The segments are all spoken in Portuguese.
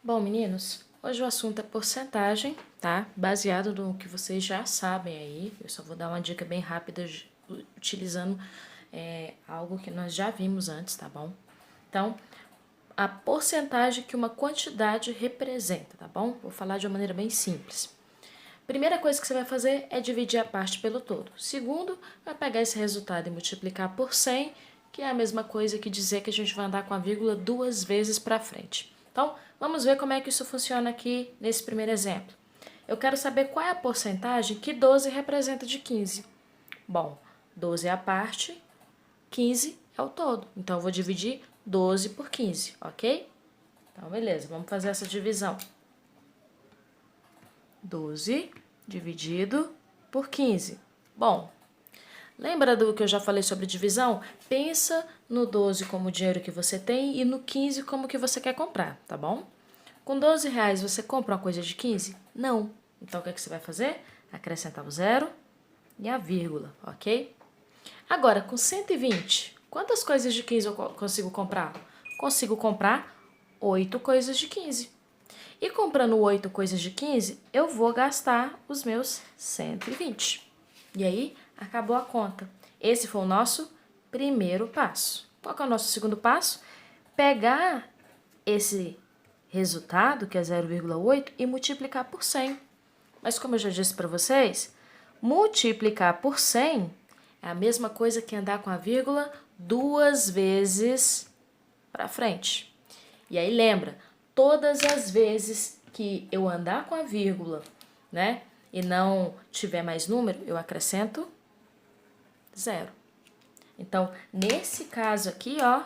Bom, meninos, hoje o assunto é porcentagem, tá? Baseado no que vocês já sabem aí. Eu só vou dar uma dica bem rápida utilizando algo que nós já vimos antes, tá bom? Então, a porcentagem que uma quantidade representa, tá bom? Vou falar de uma maneira bem simples. Primeira coisa que você vai fazer é dividir a parte pelo todo. Segundo, vai pegar esse resultado e multiplicar por 100, que é a mesma coisa que dizer que a gente vai andar com a vírgula duas vezes para frente. Então, vamos ver como é que isso funciona aqui nesse primeiro exemplo. Eu quero saber qual é a porcentagem que 12 representa de 15. Bom, 12 é a parte, 15 é o todo. Então, eu vou dividir 12 por 15, ok? Então, beleza, vamos fazer essa divisão. 12 dividido por 15. Bom, lembra do que eu já falei sobre divisão? Pensa no 12 como o dinheiro que você tem e no 15 como que você quer comprar, tá bom? Com 12 reais você compra uma coisa de 15? Não. Então, o que é que você vai fazer? Acrescentar o zero e a vírgula, ok? Agora, com 120, quantas coisas de 15 eu consigo comprar? Consigo comprar 8 coisas de 15. E comprando 8 coisas de 15, eu vou gastar os meus 120. E aí, acabou a conta. Esse foi o nosso primeiro passo. Qual que é o nosso segundo passo? Pegar esse resultado, que é 0,8, e multiplicar por 100. Mas como eu já disse para vocês, multiplicar por 100 é a mesma coisa que andar com a vírgula duas vezes para frente. E aí lembra, todas as vezes que eu andar com a vírgula, né, e não tiver mais número, eu acrescento zero. Então, nesse caso aqui, ó,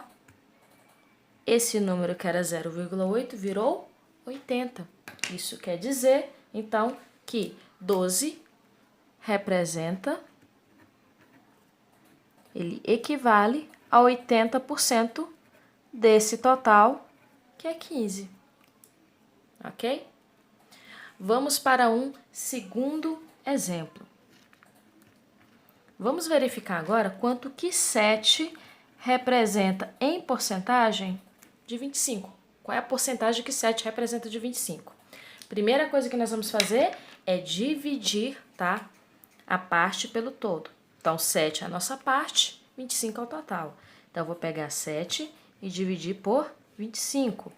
esse número que era 0,8 virou 80. Isso quer dizer, então, que 12 representa, ele equivale a 80% desse total, que é 15. Ok? Vamos para um segundo exemplo. Vamos verificar agora quanto que 7 representa em porcentagem de 25. Qual é a porcentagem que 7 representa de 25? Primeira coisa que nós vamos fazer é dividir, tá, a parte pelo todo. Então, 7 é a nossa parte, 25 é o total. Então, eu vou pegar 7 e dividir por 25.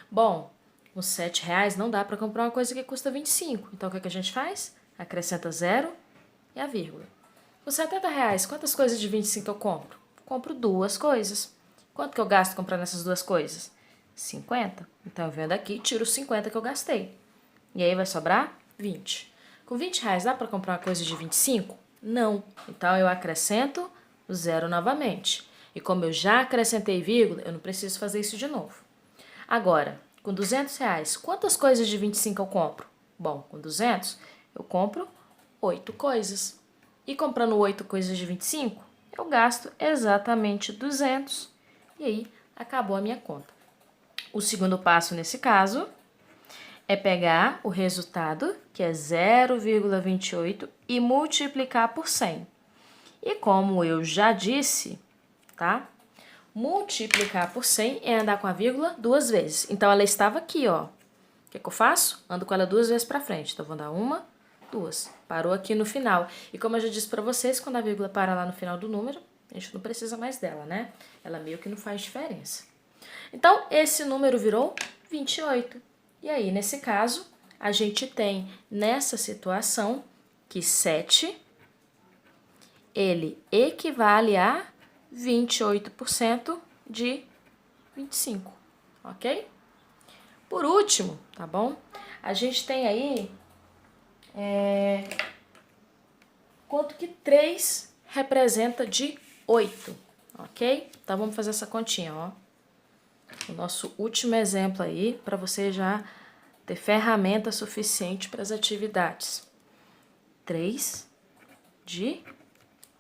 Bom, com 7 reais não dá para comprar uma coisa que custa 25. Então, o que a gente faz? Acrescenta zero e a vírgula. Com 70 reais, quantas coisas de 25 eu compro? Compro duas coisas. Quanto que eu gasto comprando essas duas coisas? 50. Então, eu venho daqui e tiro os 50 que eu gastei. E aí, vai sobrar 20. Com 20 reais, dá para comprar uma coisa de 25? Não. Então, eu acrescento o zero novamente. E como eu já acrescentei vírgula, eu não preciso fazer isso de novo. Agora, com 200 reais, quantas coisas de 25 eu compro? Bom, com 200, eu compro 8 coisas. E comprando 8 coisas de 25, eu gasto exatamente 200. E aí, acabou a minha conta. O segundo passo nesse caso é pegar o resultado, que é 0,28, e multiplicar por 100. E como eu já disse, tá? Multiplicar por 100 é andar com a vírgula duas vezes. Então, ela estava aqui, ó. O que eu faço? Ando com ela duas vezes para frente. Então, vou dar uma, duas. Parou aqui no final. E como eu já disse para vocês, quando a vírgula para lá no final do número, a gente não precisa mais dela, né? Ela meio que não faz diferença. Então, esse número virou 28. E aí, nesse caso, a gente tem nessa situação que 7, ele equivale a 28% de 25, ok? Por último, tá bom? A gente tem aí quanto que 3 representa de 8, ok? Então, vamos fazer essa continha, ó. O nosso último exemplo aí, para você já ter ferramenta suficiente para as atividades. 3 de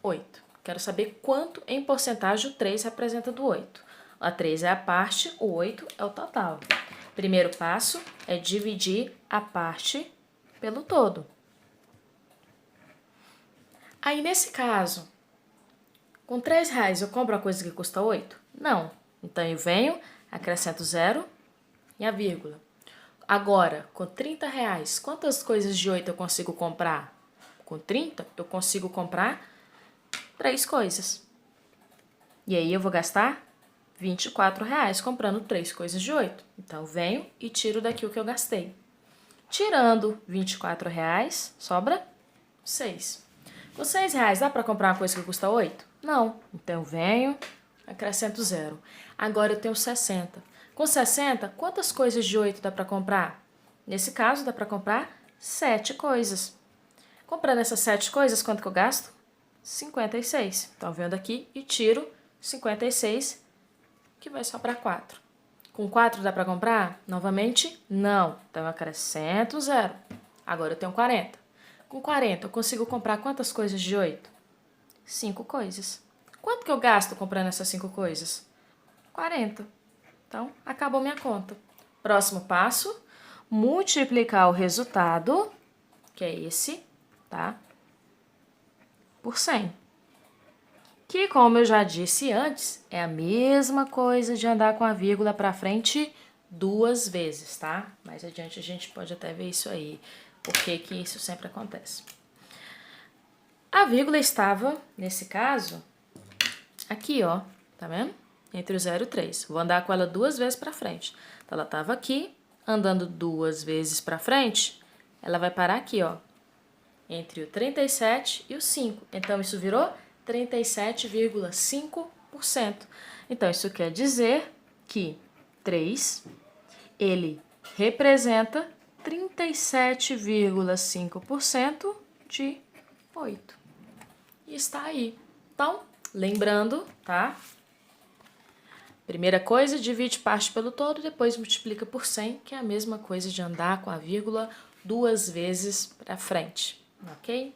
8. Quero saber quanto em porcentagem o 3 representa do 8. A 3 é a parte, o 8 é o total. Primeiro passo é dividir a parte pelo todo. Aí, nesse caso, com 3 reais eu compro uma coisa que custa 8? Não. Então, eu venho, acrescento zero e a vírgula. Agora, com 30 reais, quantas coisas de 8 eu consigo comprar? Com 30, eu consigo comprar 3 coisas. E aí eu vou gastar 24 reais comprando 3 coisas de 8. Então, venho e tiro daqui o que eu gastei. Tirando 24 reais, sobra 6. Com 6 reais, dá para comprar uma coisa que custa 8? Não. Então, eu venho, acrescento 0. Agora eu tenho 60. Com 60, quantas coisas de 8 dá para comprar? Nesse caso, dá para comprar 7 coisas. Comprando essas 7 coisas, quanto que eu gasto? 56. Então, eu venho daqui e tiro 56, que vai sobrar 4. Com 4 dá para comprar? Novamente, não. Então, eu acrescento 0. Agora eu tenho 40. Com 40, eu consigo comprar quantas coisas de 8? 5 coisas. Quanto que eu gasto comprando essas 5 coisas? 40. Então, acabou minha conta. Próximo passo, multiplicar o resultado, que é esse, tá? Por 100. Que, como eu já disse antes, é a mesma coisa de andar com a vírgula para frente 2 vezes, tá? Mais adiante a gente pode até ver isso aí, por que que isso sempre acontece. A vírgula estava, nesse caso, aqui, ó, tá vendo? Entre o 0 e o 3. Vou andar com ela 2 vezes para frente. Então, ela estava aqui, andando 2 vezes para frente, ela vai parar aqui, ó, entre o 37 e o 5. Então, isso virou 37,5%. Então, isso quer dizer que 3, ele representa 37,5% de 8. E está aí. Então, lembrando, tá? Primeira coisa, divide parte pelo todo, depois multiplica por 100, que é a mesma coisa de andar com a vírgula 2 vezes para frente, ok?